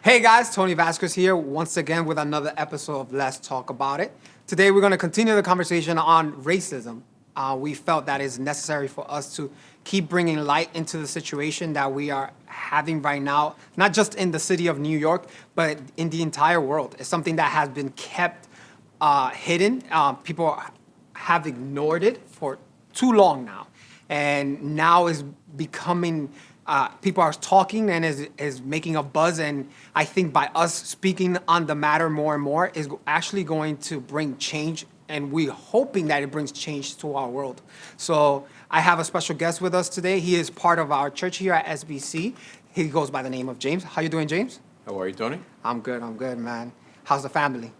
Hey guys, Tony Vasquez here once again with another episode of Let's Talk About It. Today we're going to continue the conversation on racism. We felt that it's necessary for us to keep bringing light into the situation that we are having right now, not just in the city of New York, but in the entire world. It's something that has been kept hidden. People have ignored it for too long now, and now is becoming people are talking and is making a buzz, and I think by us speaking on the matter more and more is actually going to bring change, and we're hoping that it brings change to our world. So I have a special guest with us today. He is part of our church here at SBC. He goes by the name of James. How you doing, James? How are you, Tony? I'm good, man. How's the family?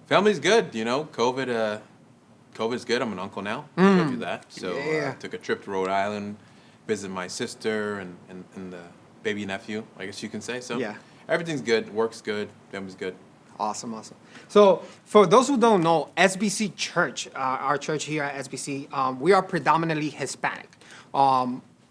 Family's good, you know. COVID's good. I'm an uncle now. I told you that. So I took a trip to Rhode Island, visit my sister and the baby nephew, I guess you can say. So yeah, everything's good. Work's good. Family's good. Awesome. So for those who don't know, SBC Church, our church here at SBC, we are predominantly Hispanic.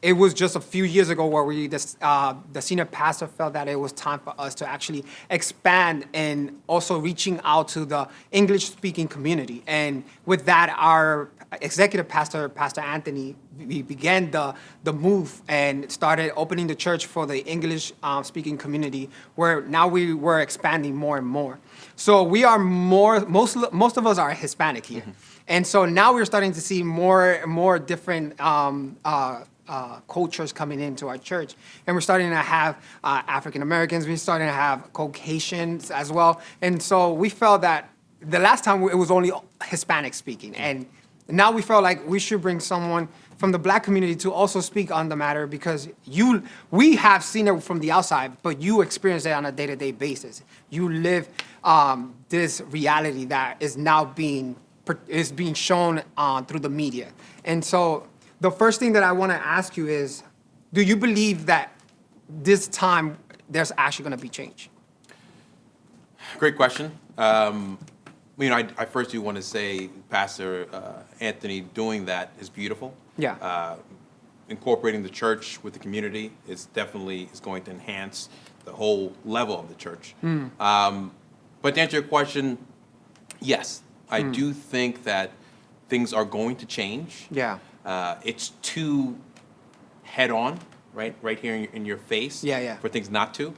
It was just a few years ago where the senior pastor felt that it was time for us to actually expand and also reaching out to the English-speaking community. And with that, our executive pastor, Pastor Anthony, we began the move and started opening the church for the English-speaking community, where now we were expanding more and more. So we are most of us are Hispanic here. And so now we're starting to see more different cultures coming into our church, and we're starting to have African Americans. We're starting to have Caucasians as well, and so we felt that the last time it was only Hispanic speaking, and now we felt like we should bring someone from the Black community to also speak on the matter, because we have seen it from the outside, but you experience it on a day-to-day basis. You live this reality that is now being shown through the media, and so. The first thing that I want to ask you is, do you believe that this time there's actually going to be change? Great question. I first do want to say Pastor Anthony doing that is beautiful. Yeah. Incorporating the church with the community is going to enhance the whole level of the church. But to answer your question, yes, I do think that things are going to change. Yeah. It's too head-on, right here in your face. Yeah. For things not to.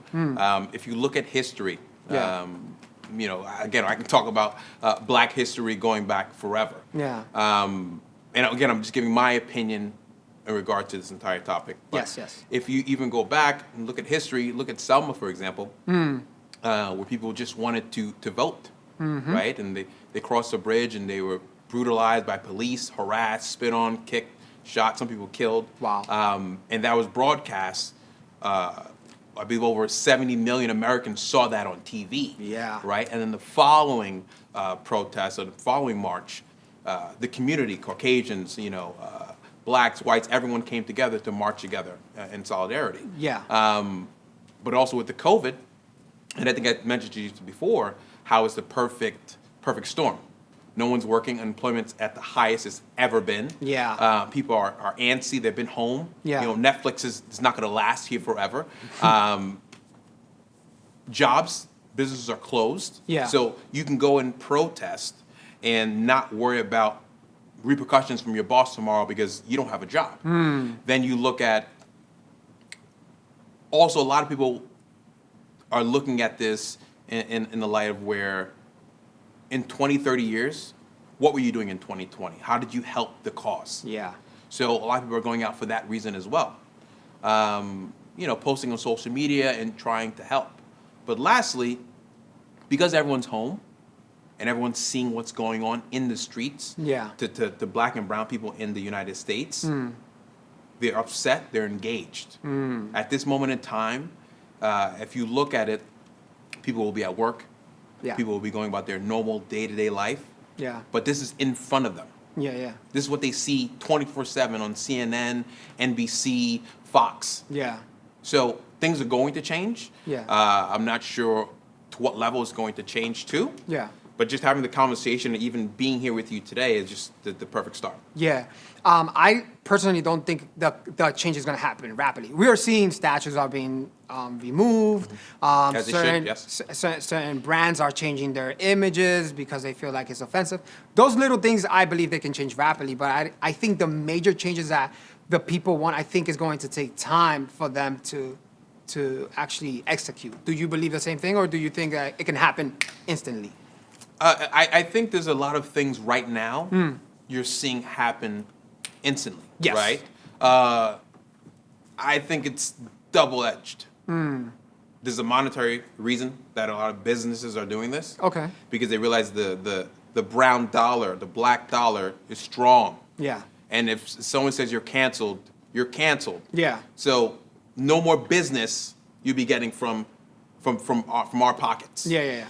If you look at history, again, I can talk about Black history going back forever. Yeah. And again, I'm just giving my opinion in regard to this entire topic. But yes. if you even go back and look at history, look at Selma, for example, where people just wanted to vote, right? And they crossed the bridge and they were brutalized by police, harassed, spit on, kicked, shot, some people killed. Wow. And that was broadcast. I believe over 70 million Americans saw that on TV. Yeah. Right? And then the following protest or the following march, the community, Caucasians, Blacks, whites, everyone came together to march together in solidarity. Yeah. But also with the COVID, and I think I mentioned to you before, how it's the perfect storm. No one's working. Unemployment's at the highest it's ever been. Yeah. People are antsy. They've been home. Yeah. Netflix is not going to last here forever. Jobs, businesses are closed. Yeah. So you can go and protest and not worry about repercussions from your boss tomorrow because you don't have a job. Then you look at, also a lot of people are looking at this in the light of where, in 20, 30 years, what were you doing in 2020? How did you help the cause? Yeah. So a lot of people are going out for that reason as well. Posting on social media and trying to help. But lastly, because everyone's home and everyone's seeing what's going on in the streets to Black and brown people in the United States, they're upset, they're engaged. At this moment in time, if you look at it, people will be at work. Yeah. People will be going about their normal day-to-day life. Yeah. But this is in front of them. Yeah. This is what they see 24/7 on CNN, NBC, Fox. Yeah. So things are going to change. Yeah. I'm not sure to what level it's going to change to. Yeah. But just having the conversation and even being here with you today is just the perfect start. Yeah. I personally don't think the change is going to happen rapidly. We are seeing statues are being removed. As they should, yes. Certain brands are changing their images because they feel like it's offensive. Those little things, I believe they can change rapidly. But I think the major changes that the people want, I think is going to take time for them to actually execute. Do you believe the same thing, or do you think that it can happen instantly? I think there's a lot of things right now you're seeing happen instantly, Yes. right? I think it's double-edged. There's a monetary reason that a lot of businesses are doing this. Okay. Because they realize the brown dollar, the black dollar is strong. Yeah. And if someone says you're canceled, you're canceled. Yeah. So no more business you'll be getting from our pockets. Yeah.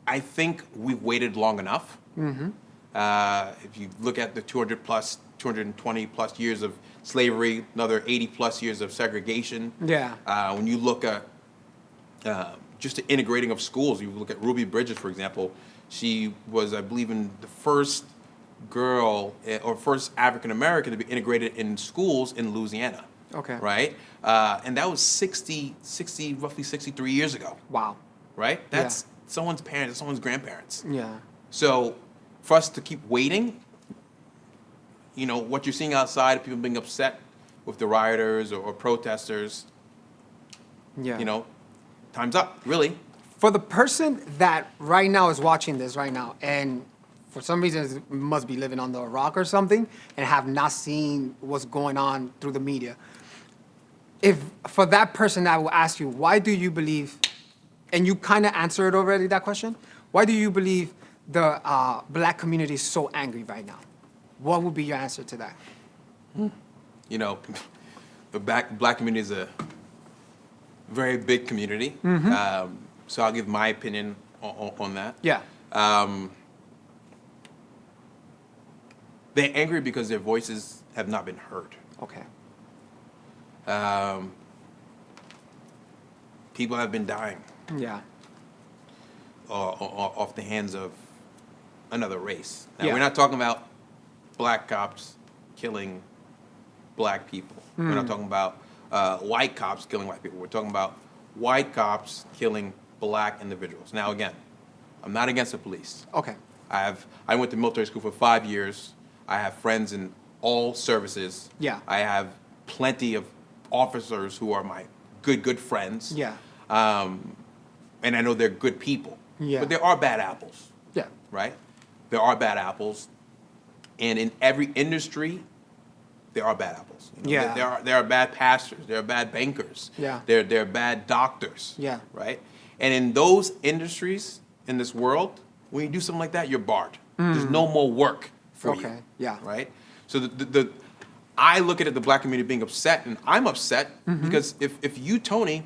I think we've waited long enough. If you look at the 220 plus years of slavery, another 80 plus years of segregation. Yeah. When you look at just the integrating of schools, you look at Ruby Bridges, for example. She was, I believe, in the first girl or first African American to be integrated in schools in Louisiana. Okay. Right? And that was roughly 63 years ago. Wow. Right? That's someone's parents, someone's grandparents. Yeah. So for us to keep waiting, what you're seeing outside, people being upset with the rioters or protesters, time's up, really. For the person that right now is watching this right now, and for some reason must be living under a rock or something, and have not seen what's going on through the media, if for that person I will ask you, why do you believe, and you kind of answered already that question, why do you believe the black community is so angry right now? What would be your answer to that? The black community is a very big community. So I'll give my opinion on that. Yeah. They're angry because their voices have not been heard. Okay. People have been dying. Yeah. Off the hands of another race. Now, Yeah. we're not talking about black cops killing black people. We're not talking about white cops killing white people. We're talking about white cops killing black individuals. Now, again, I'm not against the police. Okay. I went to military school for 5 years. I have friends in all services. Yeah. I have plenty of officers who are my good friends. Yeah. And I know they're good people. Yeah. But there are bad apples. Yeah. Right? There are bad apples. And in every industry, there are bad apples. Yeah. There are bad pastors. There are bad bankers. Yeah. There are bad doctors. Yeah. Right? And in those industries, in this world, when you do something like that, you're barred. There's no more work for you. Okay. Yeah. Right? So I look at the black community being upset, and I'm upset because if you, Tony,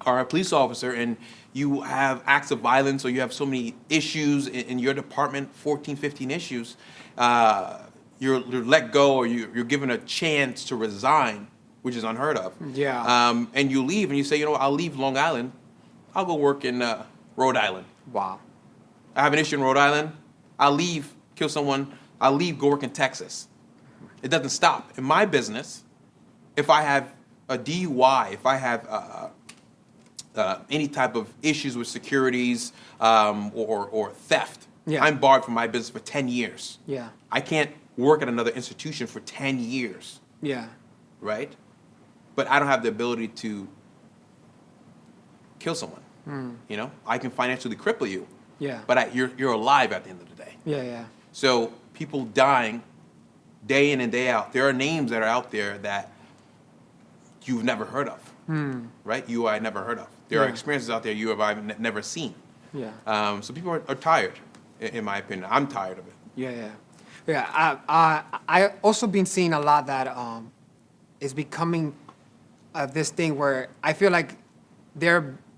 are a police officer and you have acts of violence or you have so many issues in your department, 14, 15 issues, you're let go or you're given a chance to resign, which is unheard of. Yeah. And you leave and you say, I'll leave Long Island. I'll go work in Rhode Island. Wow. I have an issue in Rhode Island. I'll leave, kill someone. I'll leave, go work in Texas. It doesn't stop. In my business, if I have a DUI, if I have any type of issues with securities or theft, Yeah. I'm barred from my business for 10 years. Yeah. I can't work at another institution for 10 years, Yeah. right? But I don't have the ability to kill someone. I can financially cripple you, Yeah. but you're alive at the end of the day. Yeah. So people dying day in and day out. There are names that are out there that you've never heard of, right? I never heard of. There are Yeah. experiences out there I've never seen. Yeah. So people are tired, in my opinion. I'm tired of it. Yeah. I also been seeing a lot that is becoming this thing where I feel like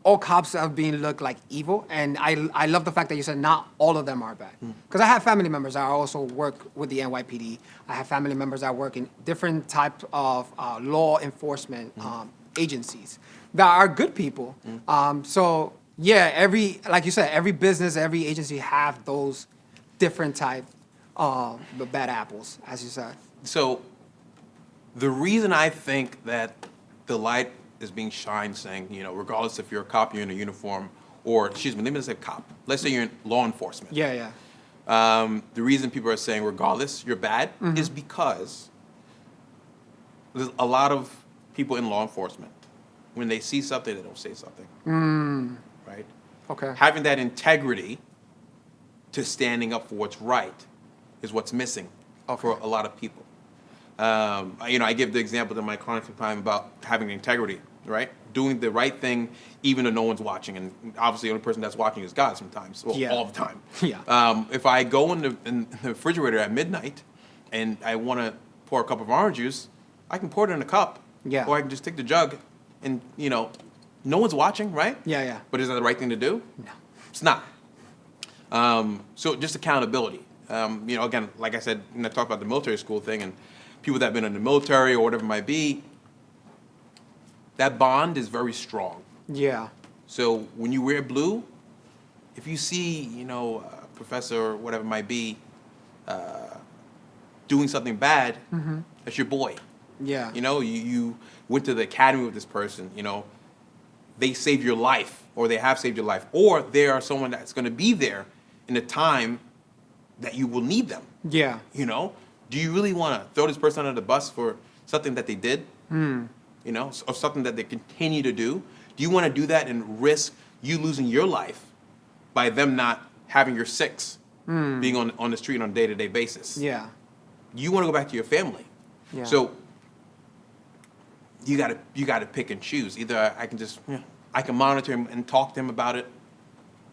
all cops are being looked like evil, and I love the fact that you said not all of them are bad. Because I have family members that also work with the NYPD. I have family members that work in different types of law enforcement agencies that are good people. So Yeah, like you said, every business, every agency have those different type the bad apples, as you said. So the reason I think that the light is being shined, saying, regardless if you're a cop, you're in a uniform, or excuse me, let me just say cop. Let's say you're in law enforcement. Yeah, yeah. The reason people are saying regardless you're bad is because there's a lot of people in law enforcement, when they see something, they don't say something. Right? Okay. Having that integrity to standing up for what's right is what's missing for a lot of people. I give the example to my clients sometimes about having integrity, right? Doing the right thing even though no one's watching. And obviously the only person that's watching is God sometimes, all the time. Yeah. If I go in the refrigerator at midnight and I want to pour a cup of orange juice, I can pour it in a cup. Yeah. Or I can just take the jug and, no one's watching, right? Yeah, yeah. But is that the right thing to do? No. It's not. So just accountability. Again, like I said, when I talk about the military school thing and people that have been in the military or whatever it might be, that bond is very strong. Yeah. So when you wear blue, if you see, a professor or whatever it might be, doing something bad, that's your boy. Yeah. You went to the academy with this person, they saved your life, or they have saved your life, or they are someone that's going to be there in a time that you will need them. Yeah. Do you really want to throw this person under the bus for something that they did? Or something that they continue to do? Do you want to do that and risk you losing your life by them not having your six being on the street on a day-to-day basis? Yeah. You want to go back to your family. Yeah. So you gotta pick and choose. Either I can just I can monitor him and talk to him about it,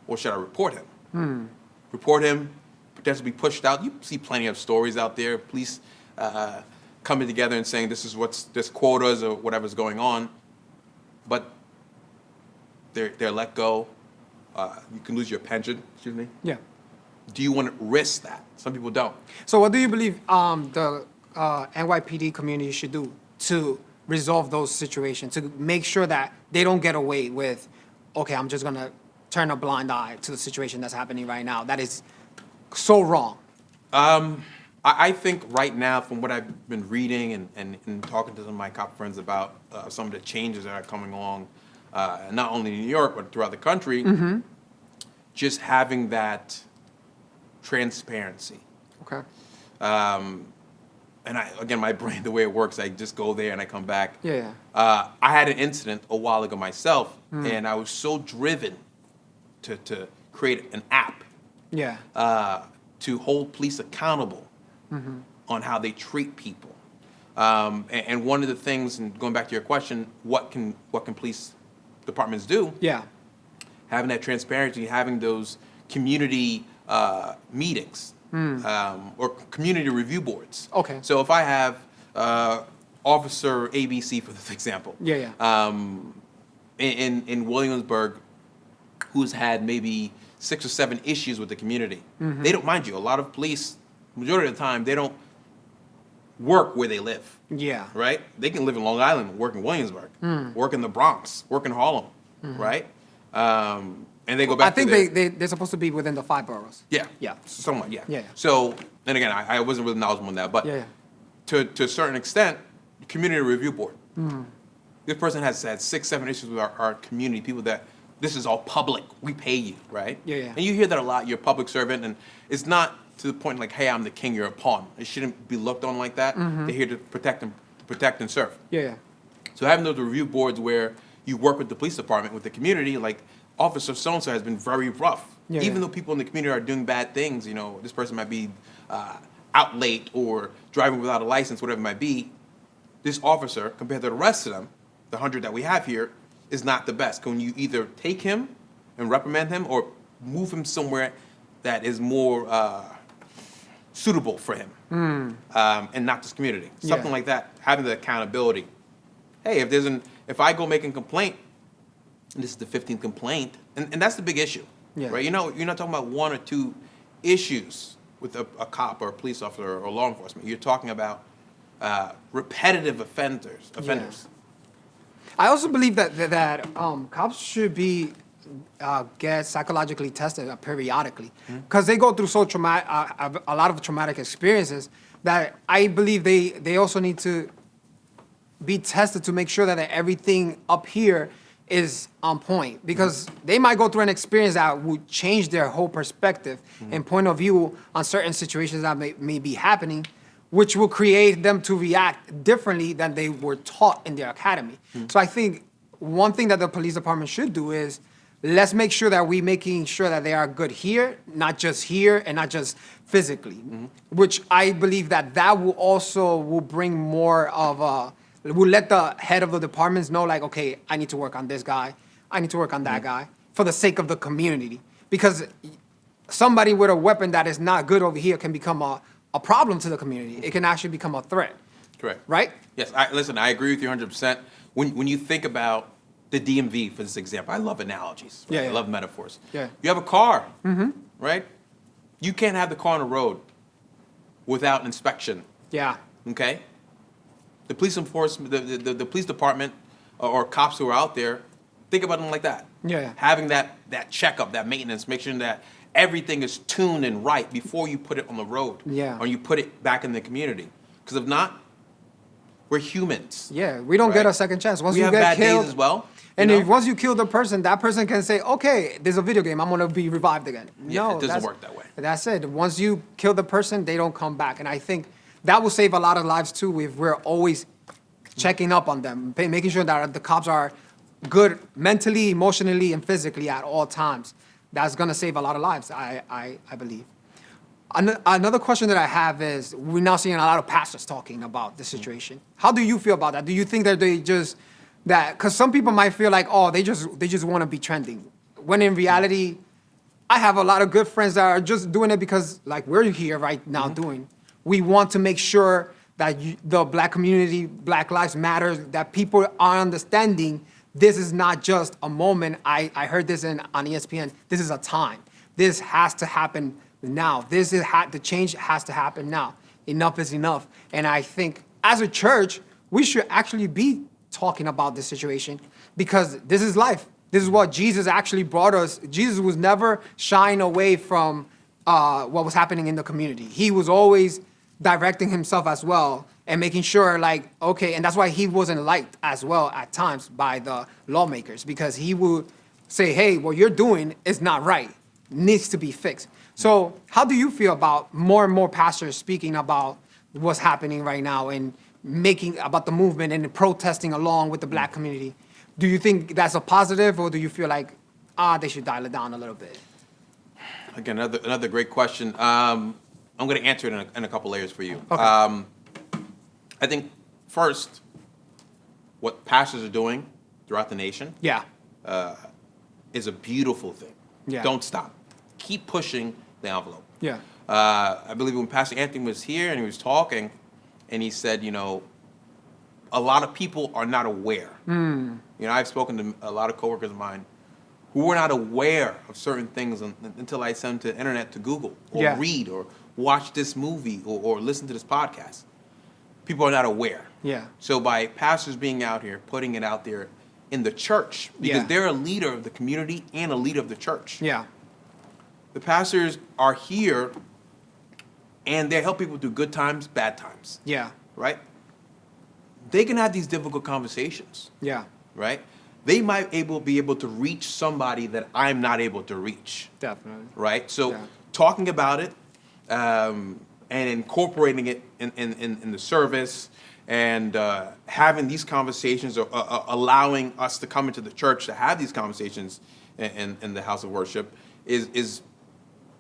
or should I report him? Report him, potentially be pushed out. You see plenty of stories out there. Police coming together and saying this quotas or whatever's going on, but they're let go. You can lose your pension. Excuse me. Yeah. Do you want to risk that? Some people don't. So what do you believe the NYPD community should do to resolve those situations, to make sure that they don't get away with, okay, I'm just going to turn a blind eye to the situation that's happening right now? That is so wrong. I think right now, from what I've been reading and talking to some of my cop friends about some of the changes that are coming along, not only in New York, but throughout the country, just having that transparency. Okay. And again, my brain, the way it works, I just go there and I come back. Yeah. I had an incident a while ago myself, and I was so driven to create an app Yeah. to hold police accountable on how they treat people. And one of the things, and going back to your question, what can police departments do? Yeah. Having that transparency, having those community meetings or community review boards. Okay. So if I have Officer ABC, for example, in Williamsburg, who's had maybe 6 or 7 issues with the community, they don't, mind you, a lot of police, majority of the time, they don't work where they live. Yeah. Right? They can live in Long Island, work in Williamsburg, work in the Bronx, work in Harlem, right? And they go back. I think they're supposed to be within the 5 boroughs. Yeah. Yeah. Somewhat, yeah. Yeah. So, and again, I wasn't really knowledgeable on that, but to a certain extent, community review board. This person has had 6, 7 issues with our community, people that this is all public. We pay you, right? Yeah, yeah. And you hear that a lot. You're a public servant, and it's not to the point like, hey, I'm the king, you're a pawn. It shouldn't be looked on like that. They're here to protect and serve. Yeah. So having those review boards where you work with the police department, with the community, like Officer so-and-so has been very rough. Yeah, Even yeah. though people in the community are doing bad things, this person might be out late or driving without a license, whatever it might be, this officer, compared to the rest of them, the 100 that we have here, is not the best. Can you either take him and reprimand him or move him somewhere that is more suitable for him and not this community? Something like that, having the accountability. Hey, if I go make a complaint, and this is the 15th complaint, and that's the big issue, right? You're not talking about 1 or 2 issues with a cop or a police officer or law enforcement. You're talking about repetitive offenders. I also believe that cops should be get psychologically tested periodically, because they go through so traumatic, a lot of traumatic experiences that I believe they also need to be tested to make sure that everything up here is on point, because they might go through an experience that would change their whole perspective and point of view on certain situations that may be happening, which will create them to react differently than they were taught in their academy. So I think one thing that the police department should do is, let's make sure that we're making sure that they are good here, not just here and not just physically, which I believe that will bring more of will let the head of the departments know, like, okay, I need to work on this guy, I need to work on that guy for the sake of the community. Because somebody with a weapon that is not good over here can become a problem to the community. It can actually become a threat. Correct. Right? Yes, listen, I agree with you 100%. When you think about the DMV, for this example, I love analogies. Right? Yeah. I love metaphors. Yeah. You have a car, right? You can't have the car on the road without inspection. Yeah. Okay? The police enforcement, the police department or cops who are out there, think about them like that. Yeah. Having that checkup, that maintenance, make sure that everything is tuned and right before you put it on the road. Yeah. Or you put it back in the community. Because if not, we're humans. Yeah, we don't get a second chance. Once We you have get bad killed, days as well. and you if know? once you kill the person, that person can say, okay, there's a video game, I'm gonna be revived again. Yeah, No, it doesn't that's- work that way. That's it. Once you kill the person, they don't come back. And I think that will save a lot of lives too if we're always checking up on them, making sure that the cops are good mentally, emotionally, and physically at all times. That's gonna save a lot of lives, I believe. Another question that I have is, we're now seeing a lot of pastors talking about the situation. How do you feel about that? Do you think that because some people might feel like, oh, they just want to be trending, when in reality, I have a lot of good friends that are just doing it because, like we're here right now doing. We want to make sure that the black community, Black Lives Matter, that people are understanding this is not just a moment. I heard this on ESPN. This is a time. This has to happen now. The change has to happen now. Enough is enough. And I think as a church, we should actually be talking about this situation, because this is life. This is what Jesus actually brought us. Jesus was never shying away from what was happening in the community. He was always directing himself as well and making sure, like, okay, and that's why he wasn't liked as well at times by the lawmakers, because he would say, hey, what you're doing is not right, needs to be fixed. So how do you feel about more and more pastors speaking about what's happening right now and making about the movement and protesting along with the black community? Do you think that's a positive, or do you feel like, they should dial it down a little bit? Again, another great question. I'm going to answer it in a couple layers for you. Okay. I think first, what pastors are doing throughout the nation Yeah. is a beautiful thing. Yeah. Don't stop. Keep pushing the envelope. Yeah. I believe when Pastor Anthony was here and he was talking, and he said, a lot of people are not aware. I've spoken to a lot of coworkers of mine who were not aware of certain things until I sent them to the internet to Google or read or watch this movie or listen to this podcast. People are not aware. Yeah. So by pastors being out here, putting it out there in the church, because they're a leader of the community and a leader of the church. Yeah. The pastors are here, and they help people through good times, bad times. Yeah. Right? They can have these difficult conversations. Yeah. Right? They might be able to reach somebody that I'm not able to reach. Definitely. Right? So talking about it and incorporating it in the service and having these conversations, or allowing us to come into the church to have these conversations in the house of worship is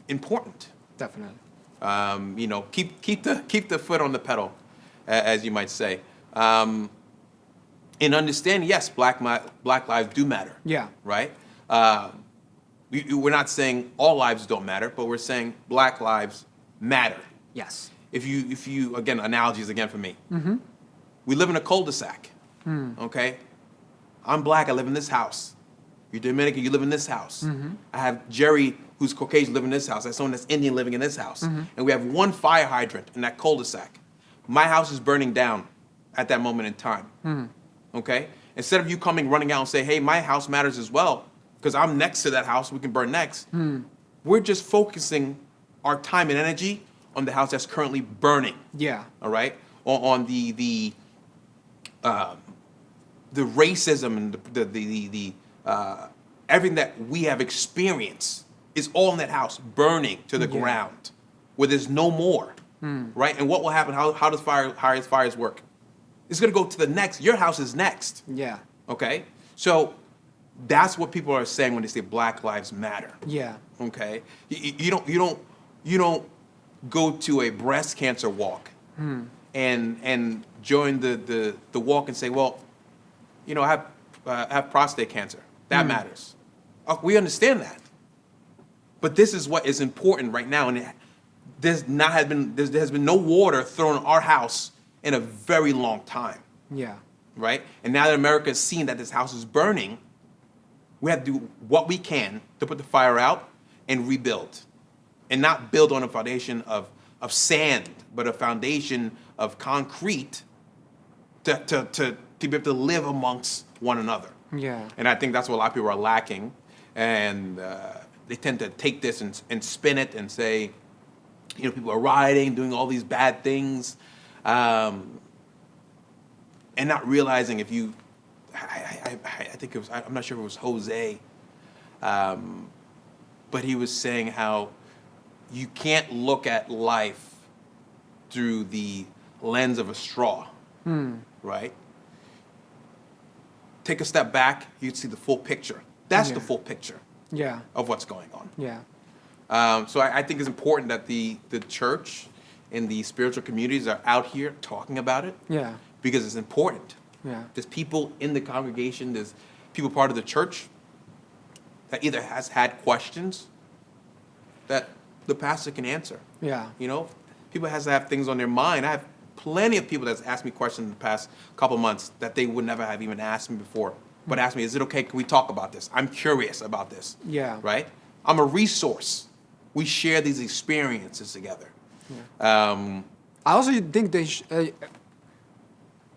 important. Definitely. Keep the foot on the pedal, as you might say. In understanding, yes, Black lives do matter. Yeah. Right? We're not saying all lives don't matter, but we're saying Black lives matter. Yes. If you again, analogies again for me. Mm-hmm. We live in a cul-de-sac. Okay? I'm Black, I live in this house. You're Dominican, you live in this house. Mm-hmm. I have Jerry, who's Caucasian, living in this house. I have someone that's Indian living in this house. Mm-hmm. And we have one fire hydrant in that cul-de-sac. My house is burning down at that moment in time. Okay? Instead of you coming running out and say, hey, my house matters as well, because I'm next to that house, we can burn next. We're just focusing our time and energy on the house that's currently burning. Yeah. All right? On the racism and the everything that we have experienced is all in that house, burning to the ground, where there's no more, right? And what will happen? How does fires work? It's going to go to the next. Your house is next. Yeah. Okay? So that's what people are saying when they say Black Lives Matter. Yeah. Okay? You don't go to a breast cancer walk and join the walk and say, well, I have prostate cancer. That matters. We understand that. But this is what is important right now, and there has been no water thrown on our house in a very long time. Yeah. Right? And now that America has seen that this house is burning, we have to do what we can to put the fire out and rebuild. And not build on a foundation of sand, but a foundation of concrete to be able to live amongst one another. Yeah. And I think that's what a lot of people are lacking. And they tend to take this and spin it and say, people are rioting, doing all these bad things, and not realizing I think it was, I'm not sure if it was Jose, but he was saying how you can't look at life through the lens of a straw, right? Take a step back, you'd see the full picture. That's the full picture of what's going on. Yeah. So I think it's important that the church and the spiritual communities are out here talking about it. Yeah. Because it's important. Yeah. There's people in the congregation, there's people part of the church that either has had questions that the pastor can answer. Yeah. People has to have things on their mind. I have plenty of people that's asked me questions in the past couple months that they would never have even asked me before. But ask me, is it okay? Can we talk about this? I'm curious about this. Yeah. Right? I'm a resource. We share these experiences together. Yeah. I also think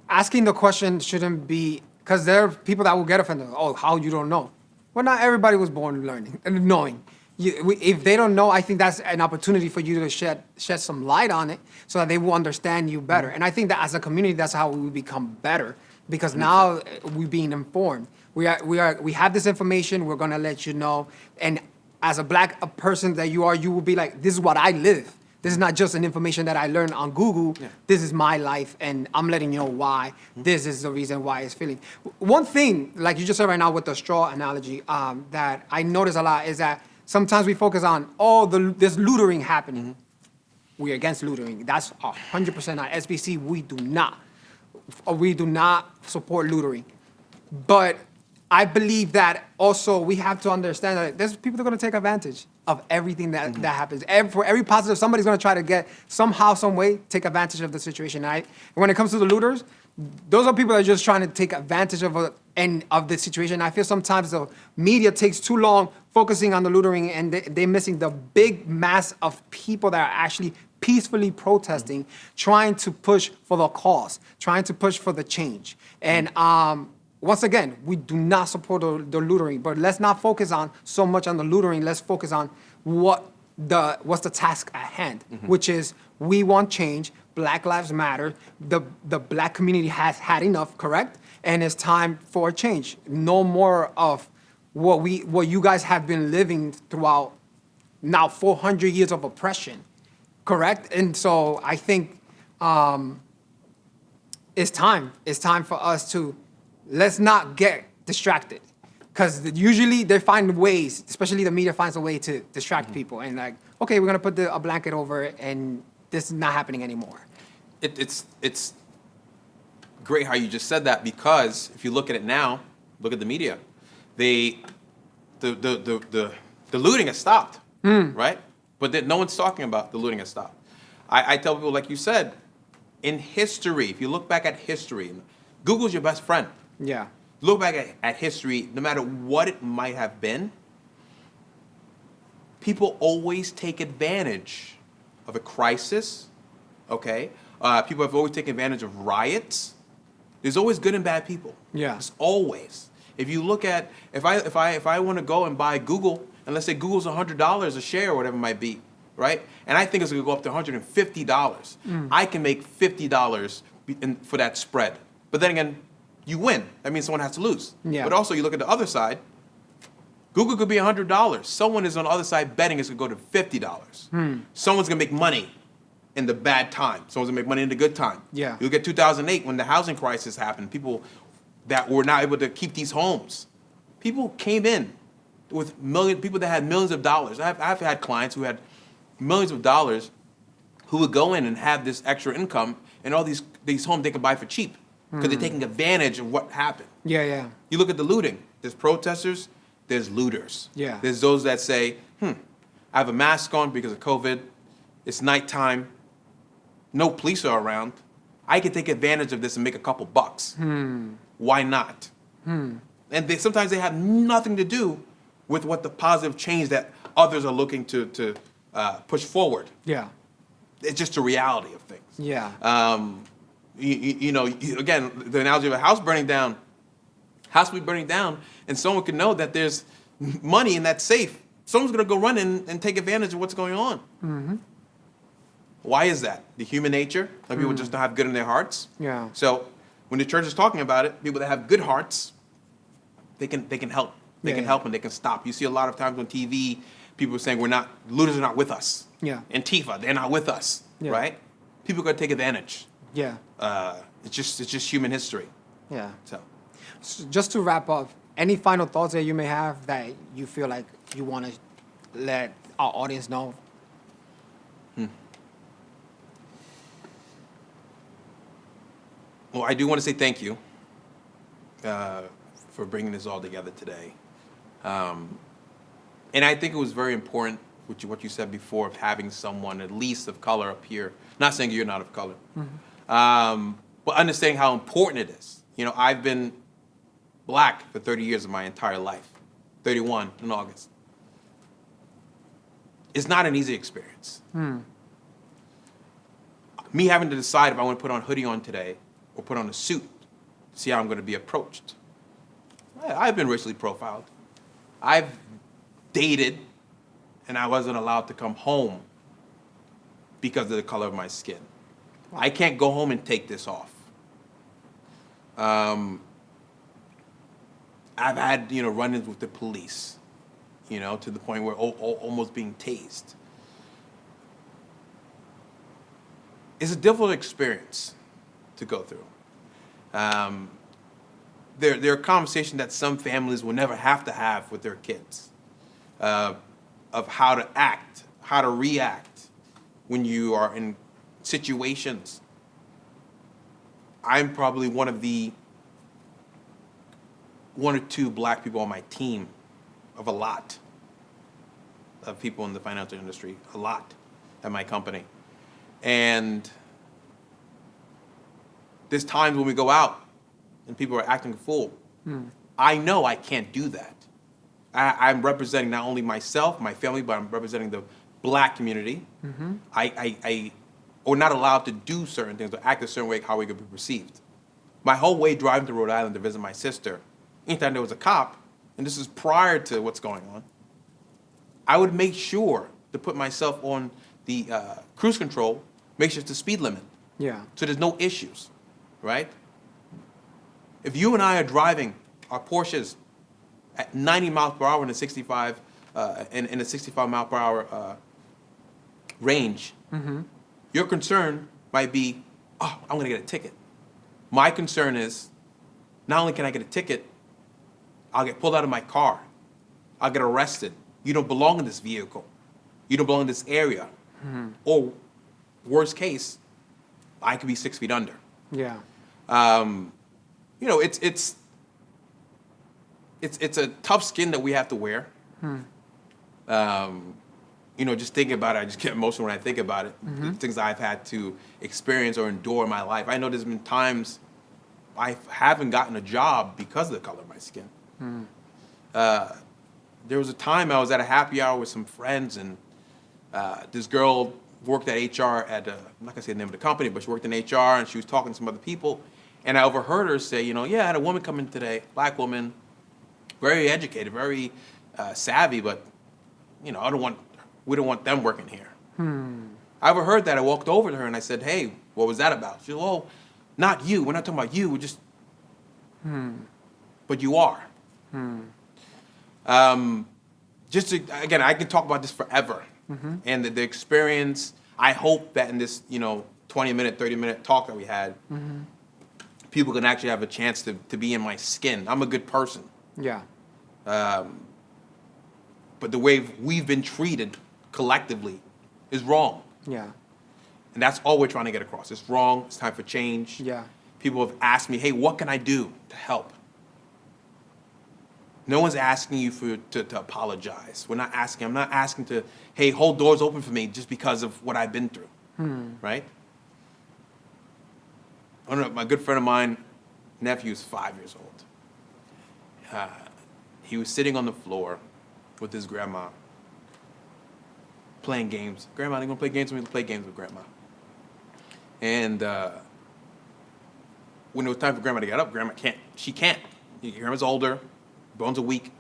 asking the question shouldn't be, because there are people that will get offended. Oh, how you don't know? Well, not everybody was born learning and knowing. If they don't know, I think that's an opportunity for you to shed some light on it so that they will understand you better. And I think that as a community, that's how we become better, because now we're being informed. We have this information. We're gonna let you know. And as a Black person that you are, you will be like, this is what I live. This is not just an information that I learned on Google. Yeah. This is my life, and I'm letting you know why. This is the reason why it's feeling. One thing, like you just said right now with the straw analogy, that I notice a lot is that sometimes we focus on, there's lootering happening. We're against lootering. That's 100% not. SBC, we do not support lootering. But I believe that also we have to understand that there's people that are going to take advantage of everything that happens. For every positive, somebody's going to try to get somehow, some way, take advantage of the situation. Right? And when it comes to the looters, those are people that are just trying to take advantage of the situation. I feel sometimes the media takes too long focusing on the lootering, and they're missing the big mass of people that are actually peacefully protesting, trying to push for the cause, trying to push for the change. And once again, we do not support the lootering, but let's not focus on so much on the lootering. Let's focus on what's the task at hand, which is we want change. Black Lives Matter. The Black community has had enough, correct? And it's time for a change. No more of what you guys have been living throughout now 400 years of oppression, correct? And so I think it's time. It's time for us to, let's not get distracted. Because usually they find ways, especially the media finds a way to distract people. And like, okay, we're going to put a blanket over it, and this is not happening anymore. It's great how you just said that, because if you look at it now, look at the media. The looting has stopped, right? But no one's talking about the looting has stopped. I tell people, like you said, in history, if you look back at history, Google's your best friend. Yeah. Look back at history, no matter what it might have been, people always take advantage of a crisis, okay? People have always taken advantage of riots. There's always good and bad people. Yeah. There's always. If you look at, if I want to go and buy Google, and let's say Google's $100 a share or whatever it might be, right? And I think it's going to go up to $150. I can make $50 for that spread. But then again, you win. That means someone has to lose. Yeah. But also, you look at the other side. Google could be $100. Someone is on the other side betting it's going to go to $50. Someone's going to make money in the bad time. Someone's going to make money in the good time. Yeah. You look at 2008 when the housing crisis happened. People that were not able to keep these homes. People came in with people that had millions of dollars. I've had clients who had millions of dollars who would go in and have this extra income, and all these homes they could buy for cheap because they're taking advantage of what happened. Yeah. You look at the looting. There's protesters. There's looters. Yeah. There's those that say, I have a mask on because of COVID. It's nighttime. No police are around. I can take advantage of this and make a couple bucks. Why not? And sometimes they have nothing to do with what the positive change that others are looking to push forward. Yeah. It's just the reality of things. Yeah. Again, the analogy of a house burning down. House will be burning down, and someone can know that there's money in that safe. Someone's going to go run in and take advantage of what's going on. Why is that? The human nature? Some people just don't have good in their hearts. Yeah. So when the church is talking about it, people that have good hearts, they can help. They can help and they can stop. You see a lot of times on TV, people are saying looters are not with us. Yeah. Antifa, they're not with us. Yeah. Right? People are going to take advantage. Yeah. It's just human history. Yeah. So Just to wrap up, any final thoughts that you may have that you feel like you want to let our audience know? Well, I do want to say thank you for bringing this all together today. And I think it was very important, what you said before, of having someone at least of color up here. Not saying you're not of color, but understanding how important it is. I've been black for 30 years of my entire life, 31 in August. It's not an easy experience. Me having to decide if I want to put on a hoodie on today or put on a suit to see how I'm going to be approached. I've been racially profiled. I've dated, and I wasn't allowed to come home because of the color of my skin. Wow. I can't go home and take this off. I've had, run-ins with the police, to the point where almost being tased. It's a difficult experience to go through. There are conversations that some families will never have to have with their kids of how to act, how to react when you are in situations. I'm probably one of the one or two black people on my team of a lot of people in the financial industry, a lot at my company. And there's times when we go out and people are acting a fool. I know I can't do that. I'm representing not only myself, my family, but I'm representing the black community. We're not allowed to do certain things or act a certain way how we could be perceived. My whole way driving to Rhode Island to visit my sister, anytime there was a cop, and this is prior to what's going on, I would make sure to put myself on the cruise control, make sure it's the speed limit. Yeah. So there's no issues, right? If you and I are driving our Porsches at 90 miles per hour in a 65 in a 65 mile per hour range, your concern might be, oh, I'm going to get a ticket. My concern is, not only can I get a ticket, I'll get pulled out of my car. I'll get arrested. You don't belong in this vehicle. You don't belong in this area. Or, worst case, I could be 6 feet under. Yeah. It's a tough skin that we have to wear. Just thinking about it, I just get emotional when I think about it. Things I've had to experience or endure in my life. I know there's been times I haven't gotten a job because of the color of my skin. There was a time I was at a happy hour with some friends, and this girl worked at HR at, I'm not going to say the name of the company, but she worked in HR, and she was talking to some other people. And I overheard her say, I had a woman come in today, black woman, very educated, very savvy, but we don't want them working here. I overheard that. I walked over to her and I said, "Hey, what was that about?" She said, "Oh, not you. We're not talking about you. We're just..." But you are. Again, I can talk about this forever. And the experience, I hope that in this, 20-minute, 30-minute talk that we had, people can actually have a chance to be in my skin. I'm a good person. Yeah. But the way we've been treated collectively is wrong. Yeah. And that's all we're trying to get across. It's wrong. It's time for change. Yeah. People have asked me, "Hey, what can I do to help?" No one's asking you to apologize. I'm not asking to, "Hey, hold doors open for me just because of what I've been through." Right? I don't know, my good friend of mine, nephew is 5 years old. He was sitting on the floor with his grandma playing games. "Grandma, you gonna play games with me?" "Play games with Grandma." And when it was time for Grandma to get up, Grandma can't. She can't. Grandma's older, bones are weak.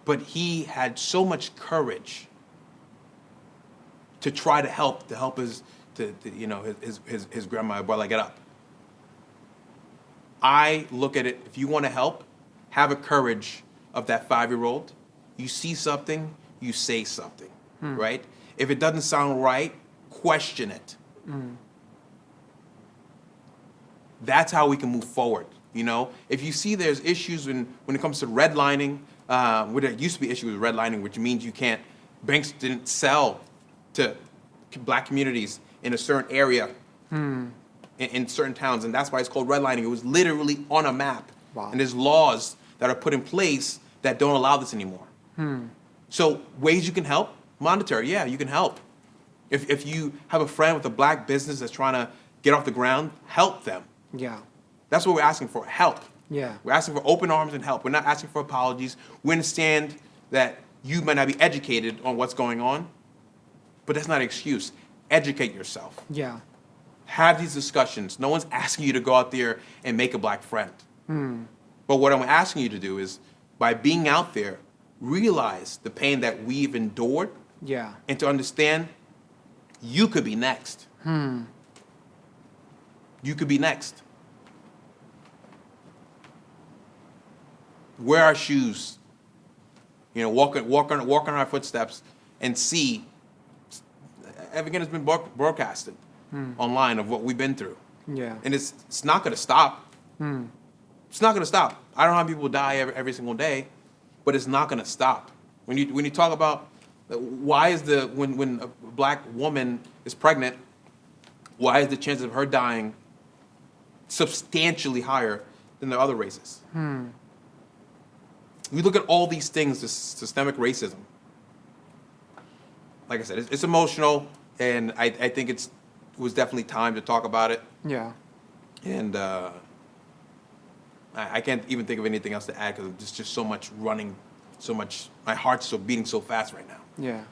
But he had so much courage to try to help his grandma while I get up. I look at it, if you want to help, have a courage of that 5-year-old. You see something, you say something, right? If it doesn't sound right, question it. That's how we can move forward, If you see there's issues when it comes to redlining, where there used to be issues with redlining, which means banks didn't sell to black communities in a certain area, in certain towns, and that's why it's called redlining. It was literally on a map. Wow. And there's laws that are put in place that don't allow this anymore. So ways you can help, monetary, yeah, you can help. If you have a friend with a black business that's trying to get off the ground, help them. Yeah. That's what we're asking for, help. Yeah. We're asking for open arms and help. We're not asking for apologies. We understand that you might not be educated on what's going on, but that's not an excuse. Educate yourself. Yeah. Have these discussions. No one's asking you to go out there and make a black friend. But what I'm asking you to do is, by being out there, realize the pain that we've endured. Yeah. And to understand, you could be next. You could be next. Wear our shoes. Walk on our footsteps and see. Everything has been broadcasted online of what we've been through. Yeah. And it's not going to stop. It's not going to stop. I don't know how people die every single day, but it's not going to stop. When you talk about why is when a black woman is pregnant, why is the chances of her dying substantially higher than the other races? We look at all these things, this systemic racism. Like I said, it's emotional, and I think it was definitely time to talk about it. Yeah. And I can't even think of anything else to add because there's just so much running, so much. My heart's beating so fast right now. Yeah.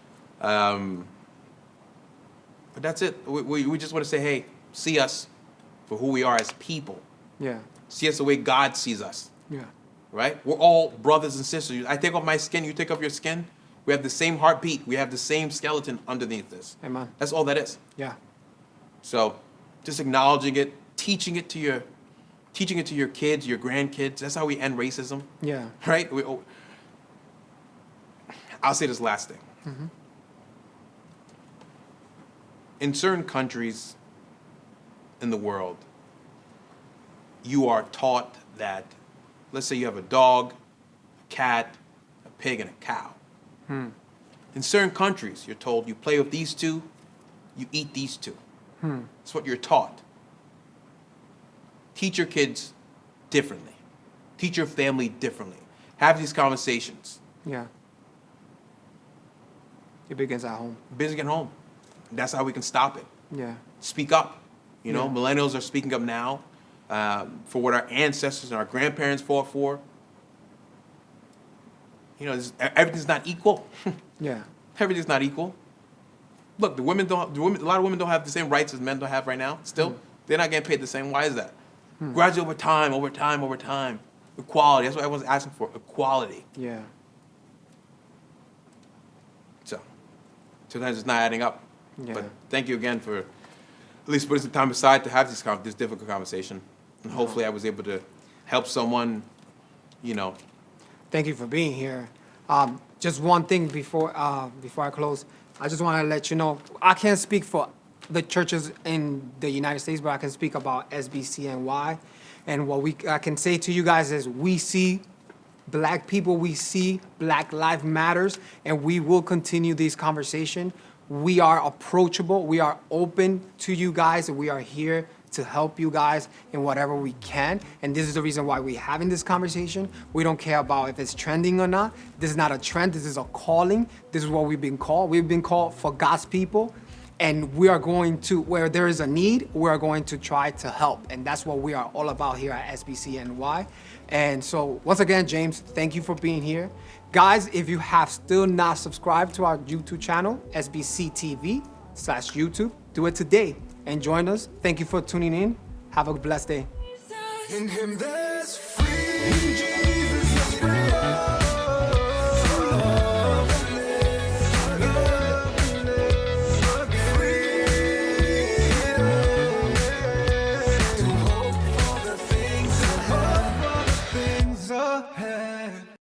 But that's it. We just want to say, hey, see us for who we are as people. Yeah. See us the way God sees us. Yeah. Right? We're all brothers and sisters. I take off my skin, you take off your skin. We have the same heartbeat. We have the same skeleton underneath this. Amen. That's all that is. Yeah. So just acknowledging it, teaching it to your kids, your grandkids. That's how we end racism. Yeah. Right? I'll say this last thing. In certain countries in the world, you are taught that, let's say you have a dog, a cat, a pig, and a cow. In certain countries, you're told you play with these two, you eat these two. That's what you're taught. Teach your kids differently. Teach your family differently. Have these conversations. Yeah. It begins at home. Begins at home. That's how we can stop it. Yeah. Speak up. Yeah. Millennials are speaking up now for what our ancestors and our grandparents fought for. Everything's not equal. Yeah. Everything's not equal. Look, a lot of women don't have the same rights as men don't have right now. Still, they're not getting paid the same. Why is that? Gradually over time. Equality. That's what everyone's asking for. Equality. Yeah. So sometimes it's not adding up. Yeah. But thank you again for at least putting some time aside to have this difficult conversation. And hopefully I was able to help someone, you know. Thank you for being here. Just one thing before I close. I just want to let you know, I can't speak for the churches in the United States, but I can speak about SBCNY. And what I can say to you guys is we see Black people, we see Black Lives Matters, and we will continue this conversation. We are approachable. We are open to you guys, and we are here to help you guys in whatever we can. And this is the reason why we're having this conversation. We don't care about if it's trending or not. This is not a trend. This is a calling. This is what we've been called. We've been called for God's people. And we are going to, where there is a need, we are going to try to help. And that's what we are all about here at SBCNY. And so, once again, James, thank you for being here. Guys, if you have still not subscribed to our YouTube channel, SBCTV/YouTube, do it today and join us. Thank you for tuning in. Have a blessed day. In him there's freedom.